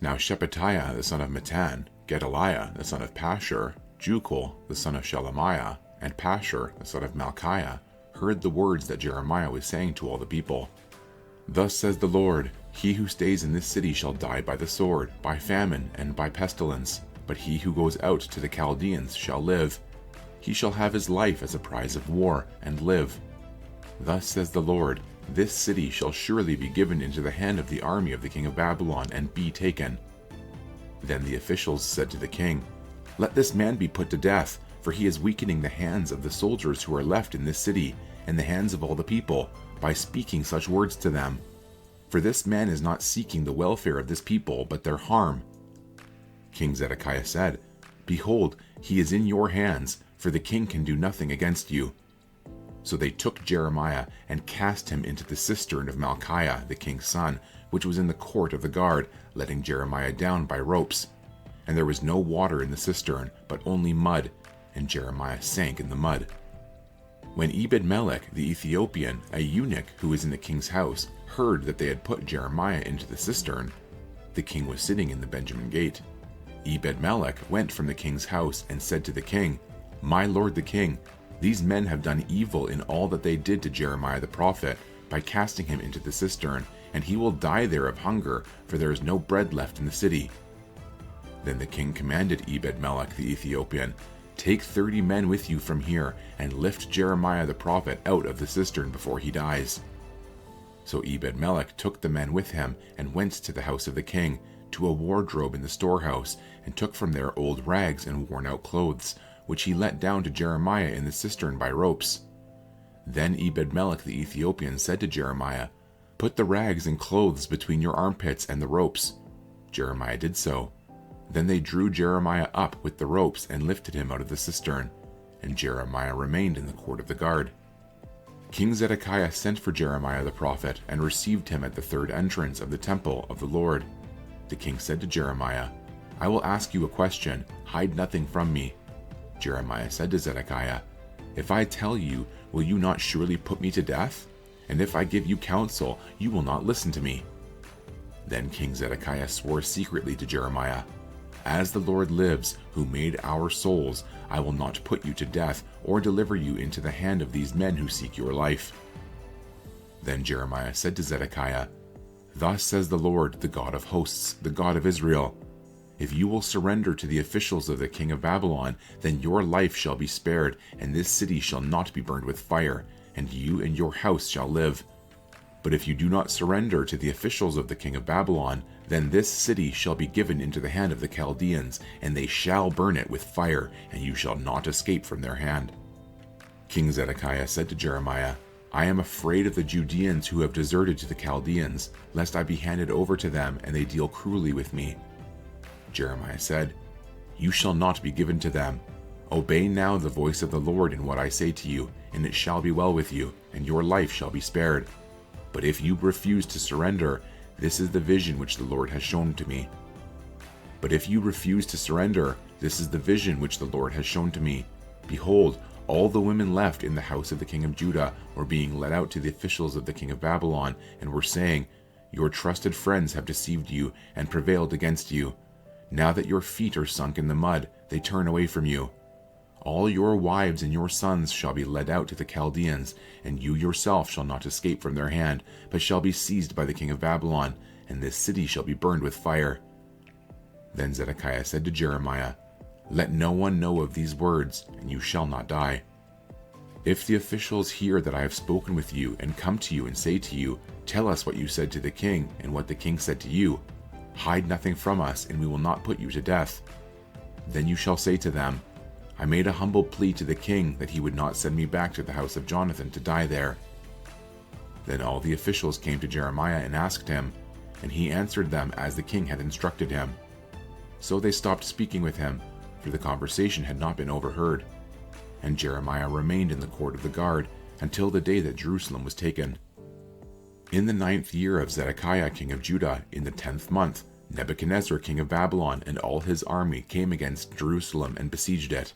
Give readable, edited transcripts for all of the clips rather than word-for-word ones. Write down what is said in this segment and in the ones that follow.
Now Shephatiah the son of Mattan, Gedaliah the son of Pashur, Jucal the son of Shelemiah, and Pashur the son of Malchiah heard the words that Jeremiah was saying to all the people. Thus says the Lord, he who stays in this city shall die by the sword, by famine, and by pestilence, but he who goes out to the Chaldeans shall live. He shall have his life as a prize of war, and live. Thus says the Lord, this city shall surely be given into the hand of the army of the king of Babylon, and be taken. Then the officials said to the king, let this man be put to death, for he is weakening the hands of the soldiers who are left in this city, and the hands of all the people, by speaking such words to them. For this man is not seeking the welfare of this people, but their harm. King Zedekiah said, behold, he is in your hands, for the king can do nothing against you. So they took Jeremiah and cast him into the cistern of Malchiah, the king's son, which was in the court of the guard, letting Jeremiah down by ropes. And there was no water in the cistern, but only mud, and Jeremiah sank in the mud. When Ebed-melech the Ethiopian, a eunuch who was in the king's house, heard that they had put Jeremiah into the cistern, the king was sitting in the Benjamin gate. Ebed-melech went from the king's house and said to the king, my lord the king, these men have done evil in all that they did to Jeremiah the prophet, by casting him into the cistern, and he will die there of hunger, for there is no bread left in the city. Then the king commanded Ebed-melech the Ethiopian, take 30 men with you from here, and lift Jeremiah the prophet out of the cistern before he dies. So Ebed-melech took the men with him, and went to the house of the king, to a wardrobe in the storehouse, and took from there old rags and worn-out clothes, which he let down to Jeremiah in the cistern by ropes. Then Ebed-melech the Ethiopian said to Jeremiah, put the rags and clothes between your armpits and the ropes. Jeremiah did so. Then they drew Jeremiah up with the ropes and lifted him out of the cistern, and Jeremiah remained in the court of the guard. King Zedekiah sent for Jeremiah the prophet, and received him at the third entrance of the temple of the Lord. The king said to Jeremiah, I will ask you a question, hide nothing from me. Jeremiah said to Zedekiah, if I tell you, will you not surely put me to death? And if I give you counsel, you will not listen to me. Then King Zedekiah swore secretly to Jeremiah, as the Lord lives, who made our souls, I will not put you to death, or deliver you into the hand of these men who seek your life. Then Jeremiah said to Zedekiah, thus says the Lord, the God of hosts, the God of Israel, if you will surrender to the officials of the king of Babylon, then your life shall be spared, and this city shall not be burned with fire, and you and your house shall live. But if you do not surrender to the officials of the king of Babylon, then this city shall be given into the hand of the Chaldeans, and they shall burn it with fire, and you shall not escape from their hand. King Zedekiah said to Jeremiah, I am afraid of the Judeans who have deserted to the Chaldeans, lest I be handed over to them, and they deal cruelly with me. Jeremiah said, you shall not be given to them. Obey now the voice of the Lord in what I say to you, and it shall be well with you, and your life shall be spared. But if you refuse to surrender, this is the vision which the Lord has shown to me. But if you refuse to surrender, this is the vision which the Lord has shown to me. Behold, all the women left in the house of the king of Judah were being led out to the officials of the king of Babylon, and were saying, your trusted friends have deceived you and prevailed against you. Now that your feet are sunk in the mud, they turn away from you. All your wives and your sons shall be led out to the Chaldeans, and you yourself shall not escape from their hand, but shall be seized by the king of Babylon, and this city shall be burned with fire. Then Zedekiah said to Jeremiah, let no one know of these words, and you shall not die. If the officials hear that I have spoken with you, and come to you and say to you, tell us what you said to the king, and what the king said to you, hide nothing from us, and we will not put you to death. Then you shall say to them, I made a humble plea to the king that he would not send me back to the house of Jonathan to die there. Then all the officials came to Jeremiah and asked him, and he answered them as the king had instructed him. So they stopped speaking with him, for the conversation had not been overheard. And Jeremiah remained in the court of the guard until the day that Jerusalem was taken. In the 9th year of Zedekiah king of Judah, in the 10th month, Nebuchadnezzar king of Babylon and all his army came against Jerusalem and besieged it.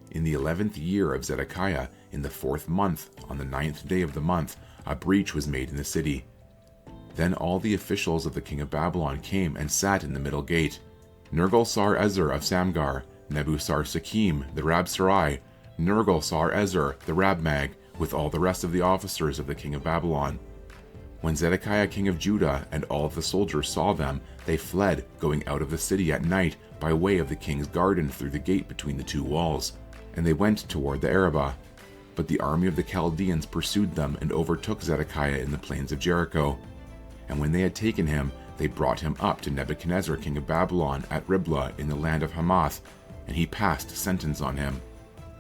In the 11th year of Zedekiah, in the 4th month, on the 9th day of the month, a breach was made in the city. Then all the officials of the king of Babylon came and sat in the middle gate. Nergal-Sar-Ezer of Samgar, Nebu-Sar-Sakim the Rabsarai, Nergal-Sar-Ezer the Rabmag, with all the rest of the officers of the king of Babylon. When Zedekiah king of Judah and all of the soldiers saw them, they fled, going out of the city at night by way of the king's garden through the gate between the two walls, and they went toward the Arabah. But the army of the Chaldeans pursued them and overtook Zedekiah in the plains of Jericho. And when they had taken him, they brought him up to Nebuchadnezzar king of Babylon at Riblah in the land of Hamath, and he passed sentence on him.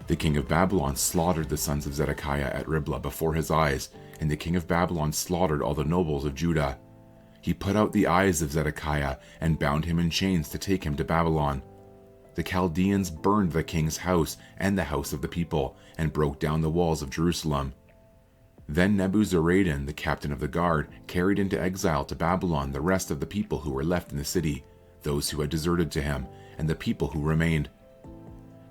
The king of Babylon slaughtered the sons of Zedekiah at Riblah before his eyes, and the king of Babylon slaughtered all the nobles of Judah. He put out the eyes of Zedekiah and bound him in chains to take him to Babylon. The Chaldeans burned the king's house and the house of the people, and broke down the walls of Jerusalem. Then Nebuzaradan, the captain of the guard, carried into exile to Babylon the rest of the people who were left in the city, those who had deserted to him, and the people who remained.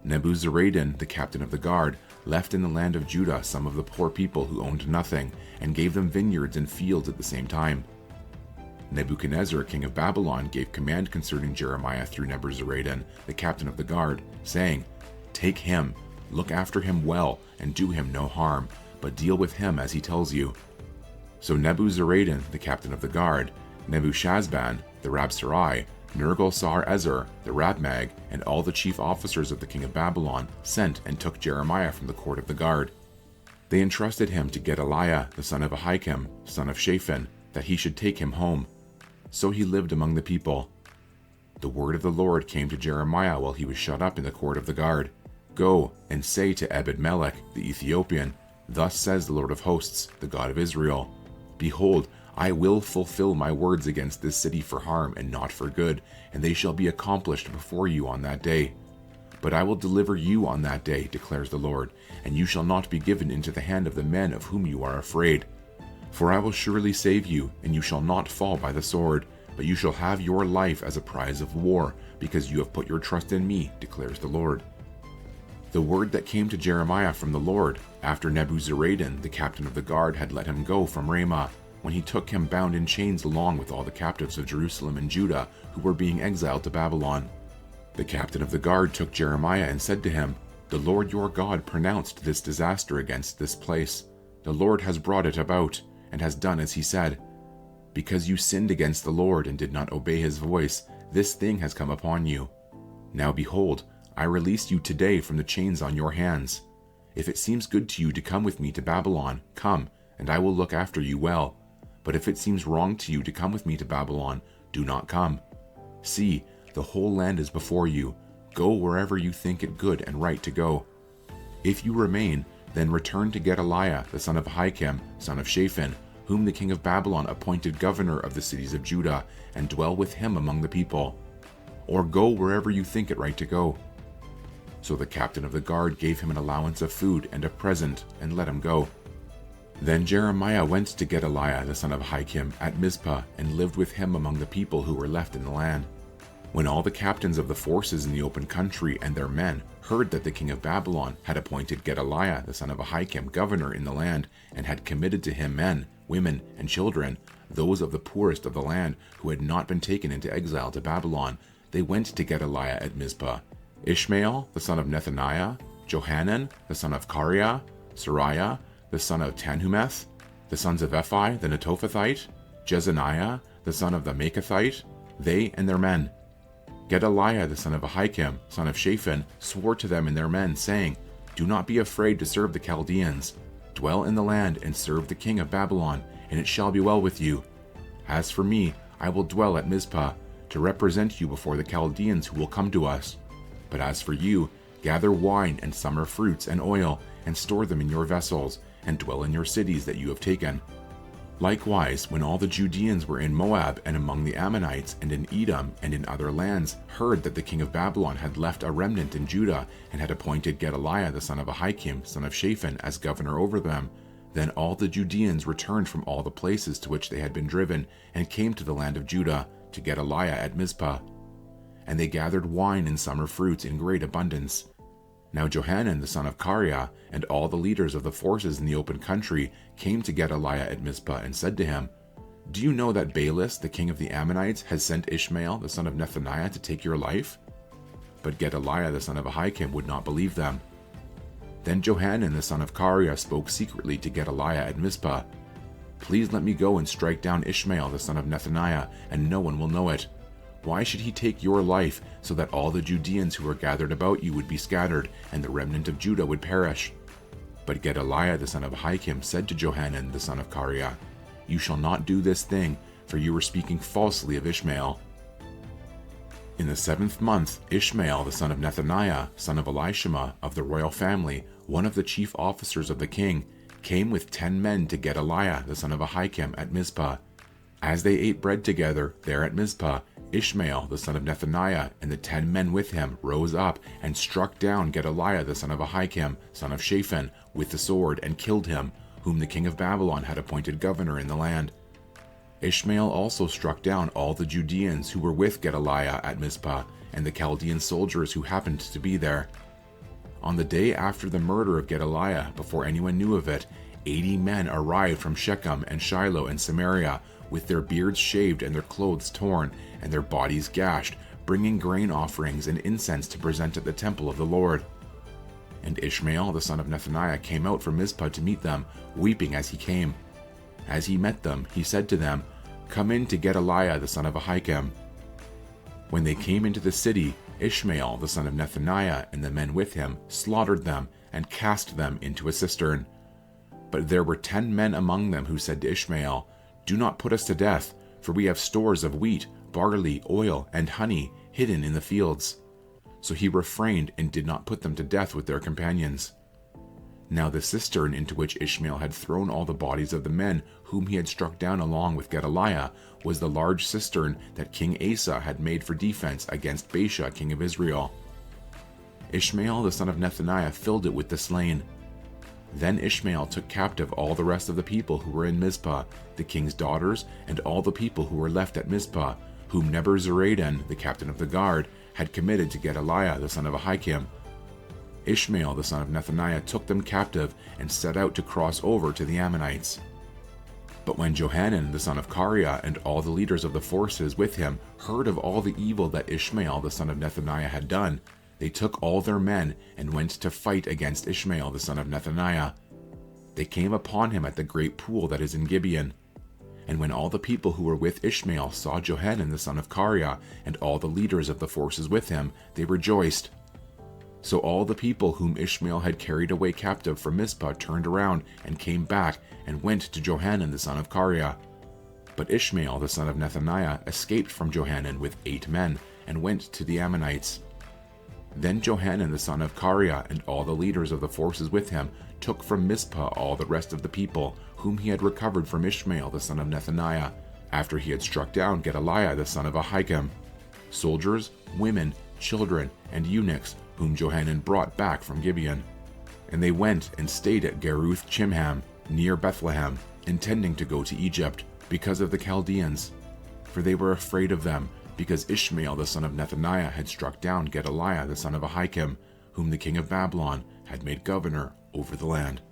Nebuzaradan, the captain of the guard, left in the land of Judah some of the poor people who owned nothing, and gave them vineyards and fields at the same time. Nebuchadnezzar, king of Babylon, gave command concerning Jeremiah through Nebuzaradan, the captain of the guard, saying, "Take him, look after him well, and do him no harm, but deal with him as he tells you." So Nebuzaradan, the captain of the guard, Nebushazban, the Rabsarai, Nergal-Sar-Ezer, the Rabmag, and all the chief officers of the king of Babylon sent and took Jeremiah from the court of the guard. They entrusted him to Gedaliah, the son of Ahikam, son of Shaphan, that he should take him home. So he lived among the people. The word of the Lord came to Jeremiah while he was shut up in the court of the guard. "Go and say to Ebed-Melech the Ethiopian, Thus says the Lord of hosts, the God of Israel, Behold, I will fulfill my words against this city for harm and not for good, and they shall be accomplished before you on that day. But I will deliver you on that day, declares the Lord, and you shall not be given into the hand of the men of whom you are afraid. For I will surely save you, and you shall not fall by the sword, but you shall have your life as a prize of war, because you have put your trust in me, declares the Lord." The word that came to Jeremiah from the Lord, after Nebuzaradan, the captain of the guard, had let him go from Ramah, when he took him bound in chains along with all the captives of Jerusalem and Judah who were being exiled to Babylon. The captain of the guard took Jeremiah and said to him, "The Lord your God pronounced this disaster against this place. The Lord has brought it about, and has done as he said. Because you sinned against the Lord and did not obey his voice, this thing has come upon you. Now behold, I release you today from the chains on your hands. If it seems good to you to come with me to Babylon, come, and I will look after you well. But if it seems wrong to you to come with me to Babylon, do not come. See, the whole land is before you. Go wherever you think it good and right to go. If you remain, then return to Gedaliah, the son of Ahikam, son of Shaphan, whom the king of Babylon appointed governor of the cities of Judah, and dwell with him among the people. Or go wherever you think it right to go." So the captain of the guard gave him an allowance of food and a present, and let him go. Then Jeremiah went to Gedaliah, the son of Ahikam, at Mizpah, and lived with him among the people who were left in the land. When all the captains of the forces in the open country and their men heard that the king of Babylon had appointed Gedaliah, the son of Ahikam, governor in the land, and had committed to him men, women, and children, those of the poorest of the land who had not been taken into exile to Babylon, they went to Gedaliah at Mizpah. Ishmael, the son of Nethaniah, Johanan, the son of Kareah, Sariah, the son of Tanhumeth, the sons of Ephi the Netophathite, Jezaniah, the son of the Maachathite, they and their men. Gedaliah, the son of Ahikam, son of Shaphan, swore to them and their men, saying, "Do not be afraid to serve the Chaldeans. Dwell in the land and serve the king of Babylon, and it shall be well with you. As for me, I will dwell at Mizpah, to represent you before the Chaldeans who will come to us. But as for you, gather wine and summer fruits and oil, and store them in your vessels, and dwell in your cities that you have taken." Likewise, when all the Judeans were in Moab and among the Ammonites and in Edom and in other lands heard that the king of Babylon had left a remnant in Judah and had appointed Gedaliah the son of Ahikam, son of Shaphan, as governor over them, then all the Judeans returned from all the places to which they had been driven and came to the land of Judah, to Gedaliah at Mizpah. And they gathered wine and summer fruits in great abundance. Now Johanan the son of Kareah and all the leaders of the forces in the open country came to Gedaliah at Mizpah and said to him, Do you know that Baalis, the king of the Ammonites, has sent Ishmael, the son of Nethaniah, to take your life?" But Gedaliah, the son of Ahikam, would not believe them. Then Johanan, the son of Kareah, spoke secretly to Gedaliah at Mizpah, "Please let me go and strike down Ishmael, the son of Nethaniah, and no one will know it. Why should he take your life, so that all the Judeans who are gathered about you would be scattered, and the remnant of Judah would perish?" But Gedaliah, the son of Ahikam, said to Johanan, the son of Kareah, "You shall not do this thing, for you are speaking falsely of Ishmael." In the 7th month, Ishmael, the son of Nethaniah, son of Elishama, of the royal family, one of the chief officers of the king, came with 10 men to Gedaliah, the son of Ahikam, at Mizpah. As they ate bread together there at Mizpah, Ishmael, the son of Nethaniah, and the 10 men with him rose up and struck down Gedaliah, the son of Ahikam, son of Shaphan, with the sword, and killed him, whom the king of Babylon had appointed governor in the land. Ishmael also struck down all the Judeans who were with Gedaliah at Mizpah, and the Chaldean soldiers who happened to be there. On the day after the murder of Gedaliah, before anyone knew of it, 80 men arrived from Shechem and Shiloh and Samaria, with their beards shaved and their clothes torn, and their bodies gashed, bringing grain offerings and incense to present at the temple of the Lord. And Ishmael, the son of Nethaniah, came out from Mizpah to meet them, weeping as he came. As he met them, he said to them, "Come in to Gedaliah, the son of Ahikam." When they came into the city, Ishmael, the son of Nethaniah, and the men with him slaughtered them and cast them into a cistern. But there were 10 men among them who said to Ishmael, "Do not put us to death, for we have stores of wheat, barley, oil, and honey hidden in the fields." So he refrained and did not put them to death with their companions. Now the cistern into which Ishmael had thrown all the bodies of the men whom he had struck down along with Gedaliah was the large cistern that King Asa had made for defense against Baasha, king of Israel. Ishmael, the son of Nethaniah, filled it with the slain. Then Ishmael took captive all the rest of the people who were in Mizpah, the king's daughters, and all the people who were left at Mizpah, whom Nebuzaradan, the captain of the guard, had committed to Gedaliah, the son of Ahikam. Ishmael, the son of Nethaniah, took them captive and set out to cross over to the Ammonites. But when Johanan, the son of Kareah, and all the leaders of the forces with him heard of all the evil that Ishmael, the son of Nethaniah, had done, they took all their men and went to fight against Ishmael, the son of Nethaniah. They came upon him at the great pool that is in Gibeon. And when all the people who were with Ishmael saw Johanan, the son of Kareah, and all the leaders of the forces with him, they rejoiced. So all the people whom Ishmael had carried away captive from Mizpah turned around and came back and went to Johanan, the son of Kareah. But Ishmael, the son of Nethaniah, escaped from Johanan with 8 men and went to the Ammonites. Then Johanan, the son of Kareah, and all the leaders of the forces with him took from Mizpah all the rest of the people whom he had recovered from Ishmael, the son of Nethaniah, after he had struck down Gedaliah, the son of Ahikam, soldiers, women, children, and eunuchs, whom Johanan brought back from Gibeon. And they went and stayed at Geruth Chimham, near Bethlehem, intending to go to Egypt, because of the Chaldeans. For they were afraid of them, because Ishmael, the son of Nethaniah, had struck down Gedaliah, the son of Ahikam, whom the king of Babylon had made governor over the land.